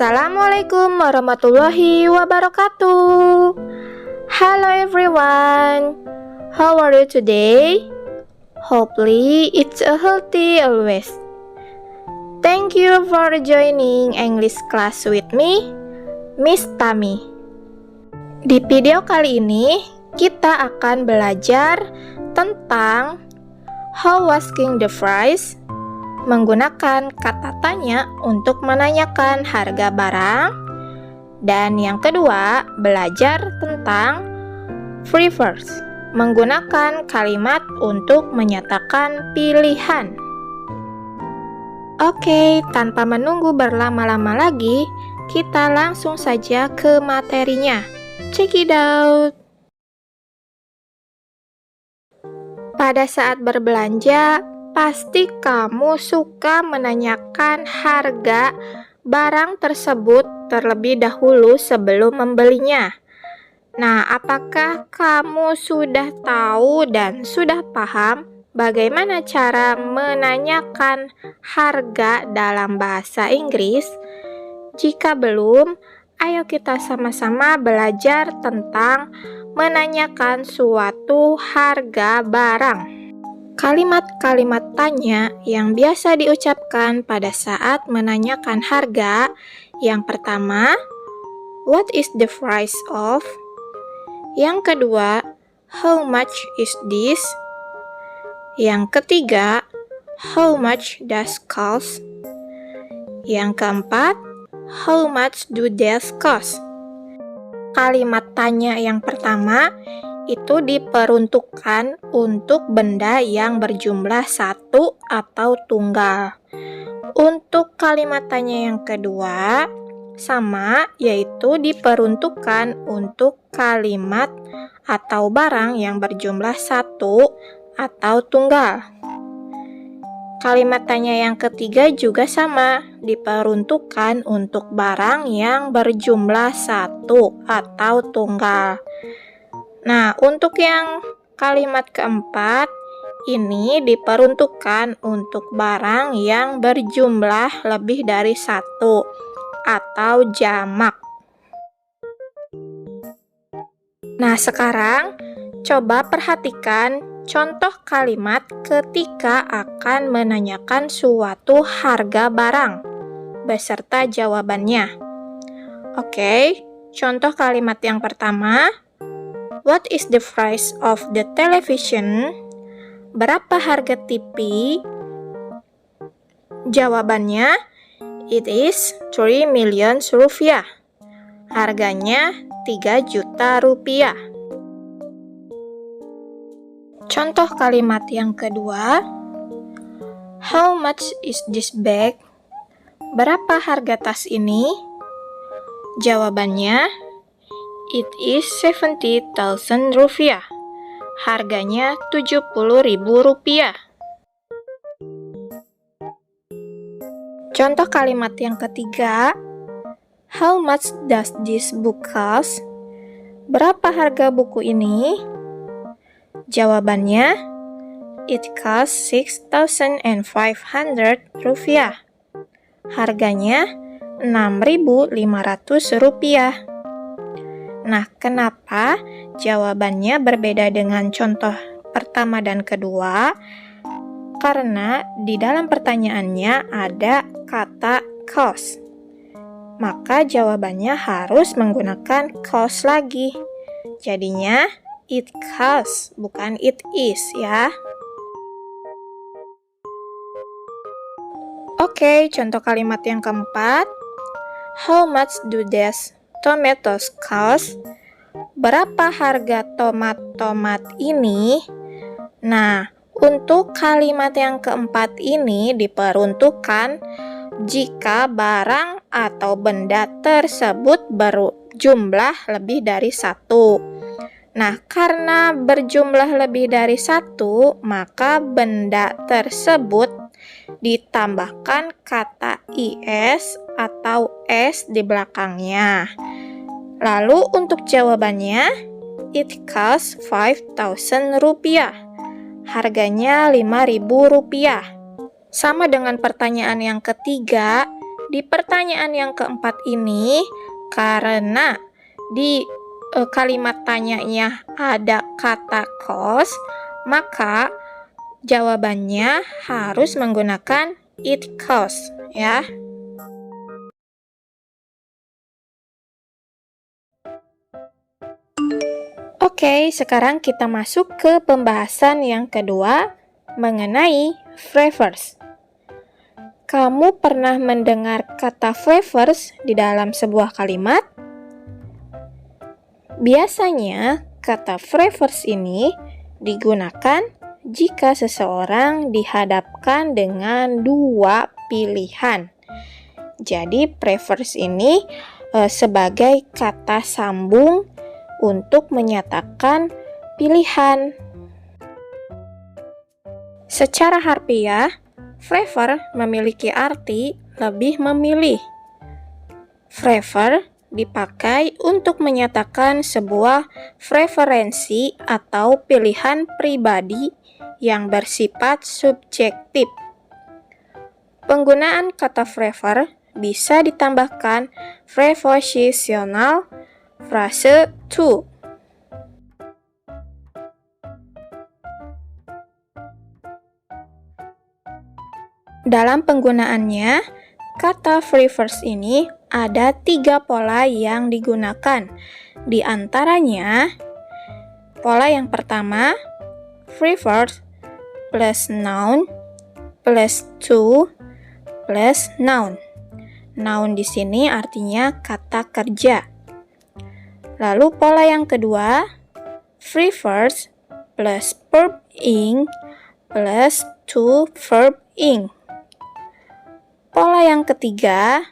Assalamualaikum warahmatullahi wabarakatuh. Hello everyone. How are you today? Hopefully it's a healthy always. Thank you for joining English class with me, Miss Tami. Di video kali ini kita akan belajar tentang how asking the price, menggunakan kata tanya untuk menanyakan harga barang. Dan yang kedua, belajar tentang prefers, menggunakan kalimat untuk menyatakan pilihan. Oke, tanpa menunggu berlama-lama lagi, kita langsung saja ke materinya. Check it out. Pada saat berbelanja, pasti kamu suka menanyakan harga barang tersebut terlebih dahulu sebelum membelinya. Nah, apakah kamu sudah tahu dan sudah paham bagaimana cara menanyakan harga dalam bahasa Inggris? Jika belum, ayo kita sama-sama belajar tentang menanyakan suatu harga barang. Kalimat-kalimat tanya yang biasa diucapkan pada saat menanyakan harga. Yang pertama, what is the price of? Yang kedua, how much is this? Yang ketiga, how much does cost? Yang keempat, how much do these cost? Kalimat tanya yang pertama itu diperuntukkan untuk benda yang berjumlah satu atau tunggal. Untuk kalimat tanya yang kedua, sama, yaitu diperuntukkan untuk kalimat atau barang yang berjumlah satu atau tunggal. Kalimat tanya yang ketiga juga sama, diperuntukkan untuk barang yang berjumlah satu atau tunggal. Nah, untuk yang kalimat keempat, ini diperuntukkan untuk barang yang berjumlah lebih dari satu atau jamak. Nah, sekarang coba perhatikan contoh kalimat ketika akan menanyakan suatu harga barang beserta jawabannya. Oke, contoh kalimat yang pertama, what is the price of the television? Berapa harga TV? Jawabannya, it is 3 million rupiah. Harganya 3 juta rupiah. Contoh kalimat yang kedua, how much is this bag? Berapa harga tas ini? Jawabannya, it is 70,000 rupiah. Harganya 70.000 rupiah. Contoh kalimat yang ketiga, how much does this book cost? Berapa harga buku ini? Jawabannya, it costs 6,500 rupiah. Harganya 6.500 rupiah. Nah, kenapa jawabannya berbeda dengan contoh pertama dan kedua? Karena di dalam pertanyaannya ada kata cost. Maka jawabannya harus menggunakan cost lagi. Jadinya, it costs, bukan it is ya. Oke, contoh kalimat yang keempat. How much do these tomatoes cost? Berapa harga tomat-tomat ini? Nah, untuk kalimat yang keempat ini diperuntukkan jika barang atau benda tersebut berjumlah lebih dari satu. Nah, karena berjumlah lebih dari satu, maka benda tersebut ditambahkan kata is atau s di belakangnya. Lalu untuk jawabannya, it costs 5,000 rupiah. Harganya 5.000 rupiah. Sama dengan pertanyaan yang ketiga, Di pertanyaan yang keempat ini, karena di kalimat tanyanya ada kata cost, maka jawabannya harus menggunakan it costs, ya. Oke, sekarang kita masuk ke pembahasan yang kedua mengenai phrasers. Kamu pernah mendengar kata phrasers di dalam sebuah kalimat? Biasanya, kata phrasers ini digunakan jika seseorang dihadapkan dengan dua pilihan. Jadi, phrasers ini sebagai kata sambung untuk menyatakan pilihan. Secara harfiah, prefer memiliki arti lebih memilih. Prefer dipakai untuk menyatakan sebuah preferensi atau pilihan pribadi yang bersifat subjektif. Penggunaan kata prefer bisa ditambahkan prepositional frase to. Dalam penggunaannya, kata prefers ini ada 3 pola yang digunakan. Di antaranya, pola yang pertama, prefers plus noun plus to plus noun. Noun di sini artinya kata kerja. Lalu pola yang kedua, prefers plus verb ing plus to verb ing. Pola yang ketiga,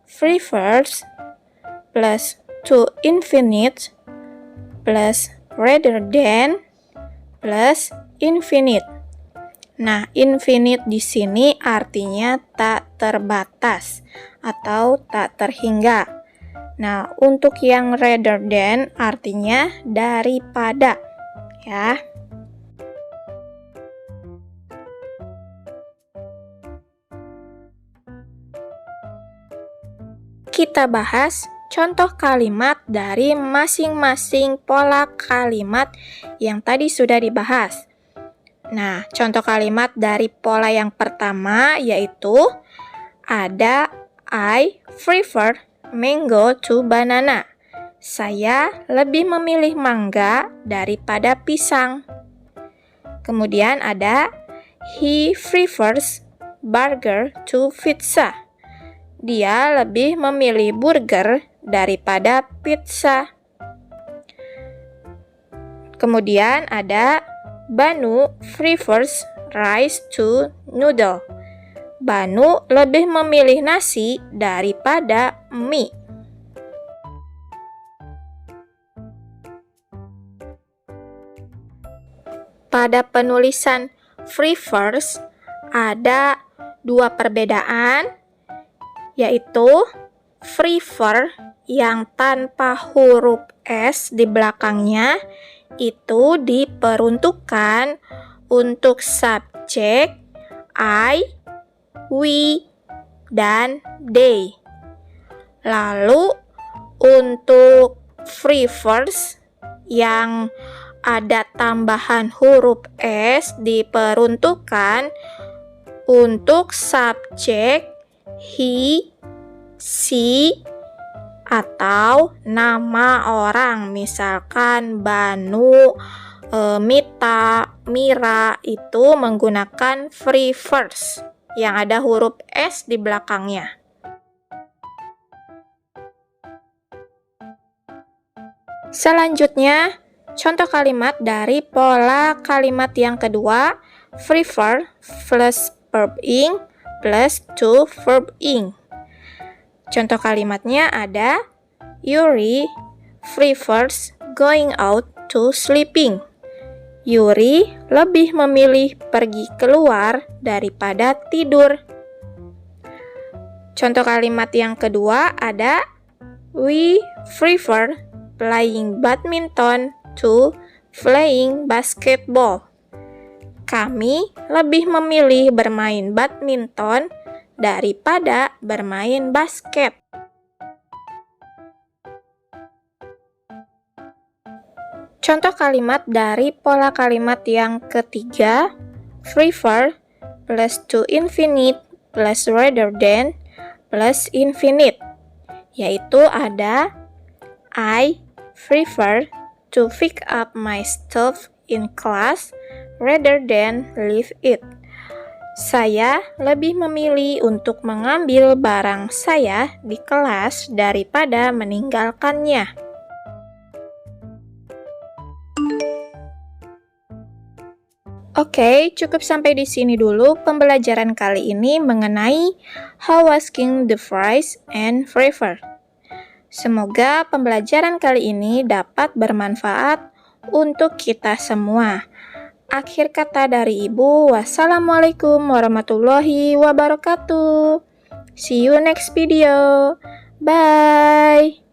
prefers plus to infinite plus rather than plus infinite. Nah, infinite di sini artinya tak terbatas atau tak terhingga. Nah, untuk yang rather than artinya daripada, ya. Kita bahas contoh kalimat dari masing-masing pola kalimat yang tadi sudah dibahas. Nah, contoh kalimat dari pola yang pertama yaitu ada I prefer mango to banana. Saya lebih memilih mangga daripada pisang. Kemudian ada he prefers burger to pizza. Dia lebih memilih burger daripada pizza. Kemudian ada Banu prefers rice to noodle. Banu lebih memilih nasi daripada mie. Pada penulisan prefers ada 2 perbedaan, yaitu prefer yang tanpa huruf S di belakangnya itu diperuntukkan untuk subjek I, we, dan they. Lalu untuk prefers yang ada tambahan huruf S diperuntukkan untuk subjek he, she, atau nama orang, misalkan Banu, Mita, Mira, itu menggunakan prefers yang ada huruf S di belakangnya. Selanjutnya, contoh kalimat dari pola kalimat yang kedua, prefer plus verb ing plus to verb ing. Contoh kalimatnya ada Yuri prefers going out to sleeping. Yuri lebih memilih pergi keluar daripada tidur. Contoh kalimat yang kedua ada we prefer playing badminton to playing basketball. Kami lebih memilih bermain badminton daripada bermain basket. Contoh kalimat dari pola kalimat yang ketiga, prefer plus to infinite plus rather than plus infinite, yaitu ada I prefer to pick up my stuff in class rather than leave it. Saya lebih memilih untuk mengambil barang saya di kelas daripada meninggalkannya. Oke, cukup sampai di sini dulu pembelajaran kali ini mengenai how asking the price and prefer. Semoga pembelajaran kali ini dapat bermanfaat untuk kita semua. Akhir kata dari Ibu, wassalamualaikum warahmatullahi wabarakatuh. See you next video. Bye.